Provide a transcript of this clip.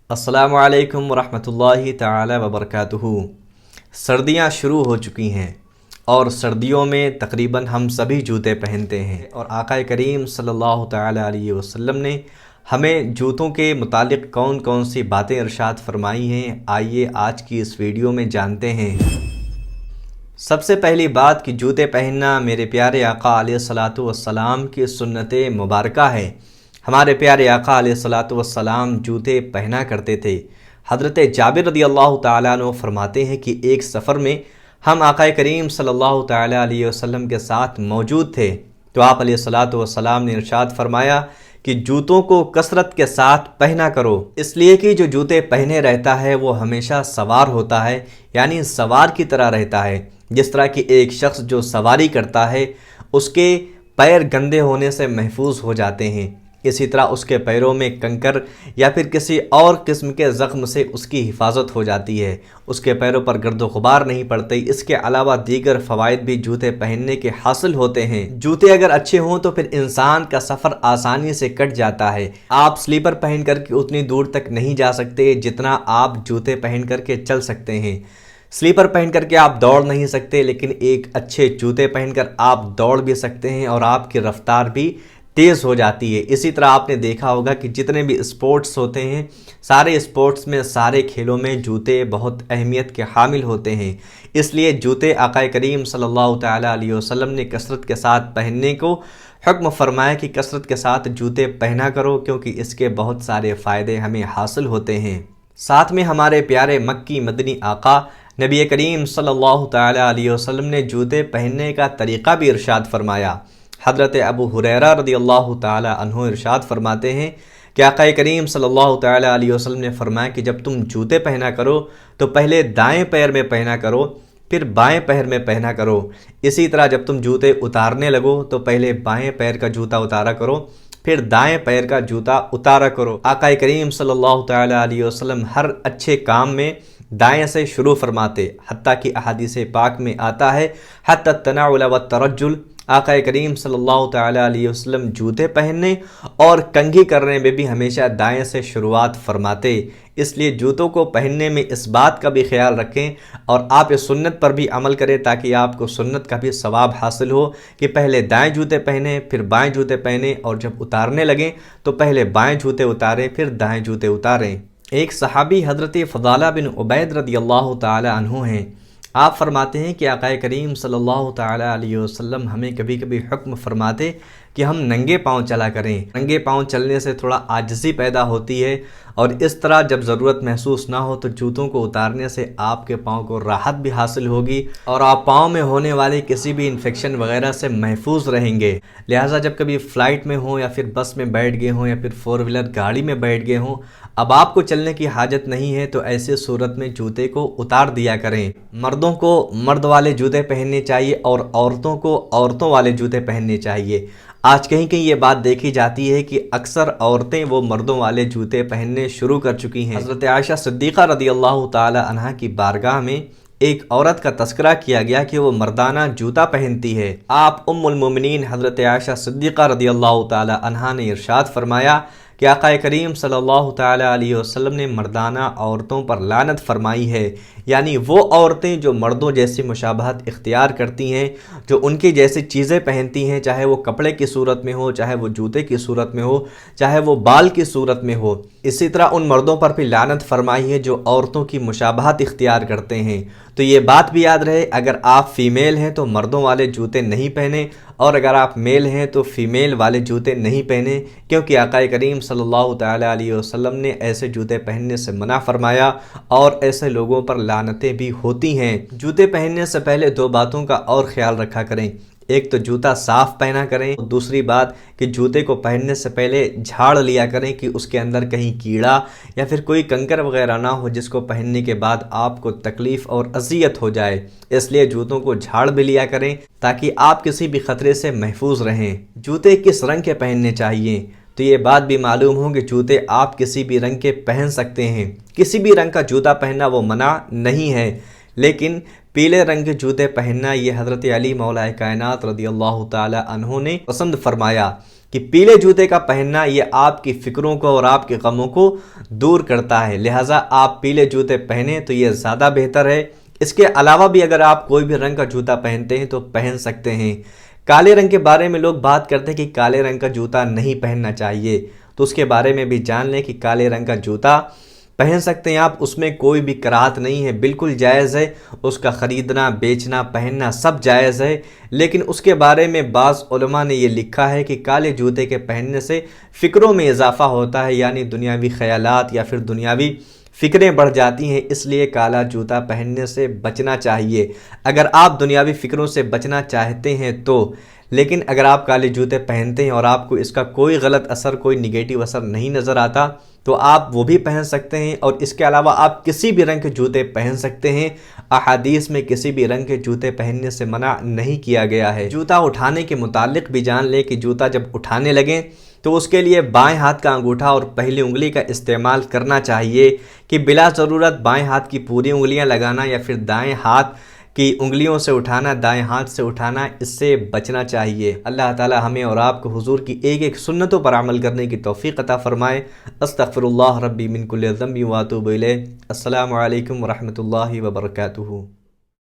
السلام علیکم ورحمۃ اللہ تعالی وبرکاتہ۔ سردیاں شروع ہو چکی ہیں اور سردیوں میں تقریباً ہم سبھی جوتے پہنتے ہیں، اور آقا کریم صلی اللہ تعالی علیہ وسلم نے ہمیں جوتوں کے متعلق کون کون سی باتیں ارشاد فرمائی ہیں، آئیے آج کی اس ویڈیو میں جانتے ہیں۔ سب سے پہلی بات کہ جوتے پہننا میرے پیارے آقا علیہ الصلاۃ والسلام کی سنت مبارکہ ہے۔ ہمارے پیارے آقا علیہ الصلاۃ والسلام جوتے پہنا کرتے تھے۔ حضرت جابر رضی اللہ تعالیٰ عنہ فرماتے ہیں کہ ایک سفر میں ہم آقا کریم صلی اللہ تعالیٰ علیہ وسلم کے ساتھ موجود تھے، تو آپ علیہ الصلاۃ والسلام نے ارشاد فرمایا کہ جوتوں کو کثرت کے ساتھ پہنا کرو، اس لیے کہ جو جوتے پہنے رہتا ہے وہ ہمیشہ سوار ہوتا ہے، یعنی سوار کی طرح رہتا ہے۔ جس طرح کہ ایک شخص جو سواری کرتا ہے اس کے پیر گندے ہونے سے محفوظ ہو جاتے ہیں، اسی طرح اس کے پیروں میں کنکر یا پھر کسی اور قسم کے زخم سے اس کی حفاظت ہو جاتی ہے، اس کے پیروں پر گرد و غبار نہیں پڑتے۔ اس کے علاوہ دیگر فوائد بھی جوتے پہننے کے حاصل ہوتے ہیں۔ جوتے اگر اچھے ہوں تو پھر انسان کا سفر آسانی سے کٹ جاتا ہے۔ آپ سلیپر پہن کر کے اتنی دور تک نہیں جا سکتے جتنا آپ جوتے پہن کر کے چل سکتے ہیں۔ سلیپر پہن کر کے آپ دوڑ نہیں سکتے، لیکن ایک اچھے جوتے پہن کر آپ دوڑ بھی سکتے ہیں اور آپ کی رفتار بھی تیز ہو جاتی ہے۔ اسی طرح آپ نے دیکھا ہوگا کہ جتنے بھی اسپورٹس ہوتے ہیں، سارے اسپورٹس میں، سارے کھیلوں میں جوتے بہت اہمیت کے حامل ہوتے ہیں۔ اس لیے جوتے آقا کریم صلی اللہ تعالیٰ علیہ وسلم نے کثرت کے ساتھ پہننے کو حکم فرمایا کہ کثرت کے ساتھ جوتے پہنا کرو، کیونکہ اس کے بہت سارے فائدے ہمیں حاصل ہوتے ہیں۔ ساتھ میں ہمارے پیارے مکی مدنی آقا نبی کریم صلی اللہ تعالیٰ علیہ وسلم نے جوتے پہننے کا طریقہ بھی ارشاد فرمایا۔ حضرت ابو ہریرہ رضی اللہ تعالیٰ عنہ ارشاد فرماتے ہیں کہ آقا کریم صلی اللہ تعالیٰ علیہ وسلم نے فرمایا کہ جب تم جوتے پہنا کرو تو پہلے دائیں پیر میں پہنا کرو، پھر بائیں پیر میں پہنا کرو۔ اسی طرح جب تم جوتے اتارنے لگو تو پہلے بائیں پیر کا جوتا اتارا کرو، پھر دائیں پیر کا جوتا اتارا کرو۔ آقا کریم صلی اللہ تعالیٰ علیہ وسلم ہر اچھے کام میں دائیں سے شروع فرماتے، حتیٰ کہ احادیث پاک میں آتا ہے حتی التناول والترجل، آقا کریم صلی اللہ تعالیٰ علیہ وسلم جوتے پہننے اور کنگھی کرنے میں بھی ہمیشہ دائیں سے شروعات فرماتے۔ اس لیے جوتوں کو پہننے میں اس بات کا بھی خیال رکھیں اور آپ اس سنت پر بھی عمل کریں تاکہ آپ کو سنت کا بھی ثواب حاصل ہو کہ پہلے دائیں جوتے پہنیں، پھر بائیں جوتے پہنیں، اور جب اتارنے لگیں تو پہلے بائیں جوتے اتاریں، پھر دائیں جوتے اتاریں۔ ایک صحابی حضرت فضالہ بن عبید رضی اللہ تعالی عنہ ہیں۔ آپ فرماتے ہیں کہ آقا کریم صلی اللہ تعالی علیہ وسلم ہمیں کبھی کبھی حکم فرماتے کہ ہم ننگے پاؤں چلا کریں۔ ننگے پاؤں چلنے سے تھوڑا عاجزی پیدا ہوتی ہے، اور اس طرح جب ضرورت محسوس نہ ہو تو جوتوں کو اتارنے سے آپ کے پاؤں کو راحت بھی حاصل ہوگی اور آپ پاؤں میں ہونے والے کسی بھی انفیکشن وغیرہ سے محفوظ رہیں گے۔ لہٰذا جب کبھی فلائٹ میں ہوں یا پھر بس میں بیٹھ گئے ہوں یا پھر 4 ویلر گاڑی میں بیٹھ گئے ہوں، اب آپ کو چلنے کی حاجت نہیں ہے تو ایسے صورت میں جوتے کو اتار دیا کریں۔ مردوں کو مرد والے جوتے پہننے چاہیے اور عورتوں کو عورتوں والے جوتے پہننے چاہیے۔ آج کہیں کہیں یہ بات دیکھی جاتی ہے کہ اکثر عورتیں وہ مردوں والے جوتے پہننے شروع کر چکی ہیں۔ حضرت عائشہ صدیقہ رضی اللہ تعالی عنہا کی بارگاہ میں ایک عورت کا تذکرہ کیا گیا کہ وہ مردانہ جوتا پہنتی ہے۔ آپ ام المومنین حضرت عائشہ صدیقہ رضی اللہ تعالی عنہا نے ارشاد فرمایا کہ آقا کریم صلی اللہ تعالیٰ علیہ وسلم نے مردانہ عورتوں پر لعنت فرمائی ہے، یعنی وہ عورتیں جو مردوں جیسی مشابہت اختیار کرتی ہیں، جو ان کی جیسی چیزیں پہنتی ہیں، چاہے وہ کپڑے کی صورت میں ہو، چاہے وہ جوتے کی صورت میں ہو، چاہے وہ بال کی صورت میں ہو۔ اسی طرح ان مردوں پر بھی لعنت فرمائی ہے جو عورتوں کی مشابہت اختیار کرتے ہیں۔ تو یہ بات بھی یاد رہے، اگر آپ فیمیل ہیں تو مردوں والے جوتے نہیں پہنیں، اور اگر آپ میل ہیں تو فیمیل والے جوتے نہیں پہنیں، کیونکہ آقا کریم صلی اللہ تعالیٰ علیہ وسلم نے ایسے جوتے پہننے سے منع فرمایا اور ایسے لوگوں پر لعنتیں بھی ہوتی ہیں۔ جوتے پہننے سے پہلے 2 باتوں کا اور خیال رکھا کریں۔ ایک تو جوتا صاف پہنا کریں، دوسری بات کہ جوتے کو پہننے سے پہلے جھاڑ لیا کریں کہ اس کے اندر کہیں کیڑا یا پھر کوئی کنکر وغیرہ نہ ہو جس کو پہننے کے بعد آپ کو تکلیف اور اذیت ہو جائے۔ اس لیے جوتوں کو جھاڑ بھی لیا کریں تاکہ آپ کسی بھی خطرے سے محفوظ رہیں۔ جوتے کس رنگ کے پہننے چاہیے؟ تو یہ بات بھی معلوم ہو کہ جوتے آپ کسی بھی رنگ کے پہن سکتے ہیں، کسی بھی رنگ کا جوتا پہننا وہ منع نہیں ہے، لیکن پیلے رنگ کے جوتے پہننا یہ حضرت علی مولا کائنات رضی اللہ تعالی عنہ نے پسند فرمایا کہ پیلے جوتے کا پہننا یہ آپ کی فکروں کو اور آپ کے غموں کو دور کرتا ہے، لہٰذا آپ پیلے جوتے پہنیں تو یہ زیادہ بہتر ہے۔ اس کے علاوہ بھی اگر آپ کوئی بھی رنگ کا جوتا پہنتے ہیں تو پہن سکتے ہیں۔ کالے رنگ کے بارے میں لوگ بات کرتے ہیں کہ کالے رنگ کا جوتا نہیں پہننا چاہیے، تو اس کے بارے میں بھی جان لیں کہ کالے رنگ کا جوتا پہن سکتے ہیں آپ، اس میں کوئی بھی کراہت نہیں ہے، بالکل جائز ہے، اس کا خریدنا، بیچنا، پہننا سب جائز ہے۔ لیکن اس کے بارے میں بعض علماء نے یہ لکھا ہے کہ کالے جوتے کے پہننے سے فکروں میں اضافہ ہوتا ہے، یعنی دنیاوی خیالات یا پھر دنیاوی فکریں بڑھ جاتی ہیں، اس لیے کالا جوتا پہننے سے بچنا چاہیے۔ اگر آپ دنیاوی فکروں سے بچنا چاہتے ہیں تو، لیکن اگر آپ کالے جوتے پہنتے ہیں اور آپ کو اس کا کوئی غلط اثر، کوئی نگیٹو اثر نہیں نظر آتا تو آپ وہ بھی پہن سکتے ہیں، اور اس کے علاوہ آپ کسی بھی رنگ کے جوتے پہن سکتے ہیں۔ احادیث میں کسی بھی رنگ کے جوتے پہننے سے منع نہیں کیا گیا ہے۔ جوتا اٹھانے کے متعلق بھی جان لیں کہ جوتا جب اٹھانے لگیں تو اس کے لیے بائیں ہاتھ کا انگوٹھا اور پہلی انگلی کا استعمال کرنا چاہیے، کہ بلا ضرورت بائیں ہاتھ کی پوری انگلیاں لگانا یا پھر دائیں ہاتھ کی انگلیوں سے اٹھانا، دائیں ہاتھ سے اٹھانا، اس سے بچنا چاہیے۔ اللہ تعالی ہمیں اور آپ کو حضور کی ایک ایک سنتوں پر عمل کرنے کی توفیق عطا فرمائے۔ استغفر اللہ ربی من کل ذنب واتوب الیہ۔ السلام علیکم ورحمۃ اللہ وبرکاتہ۔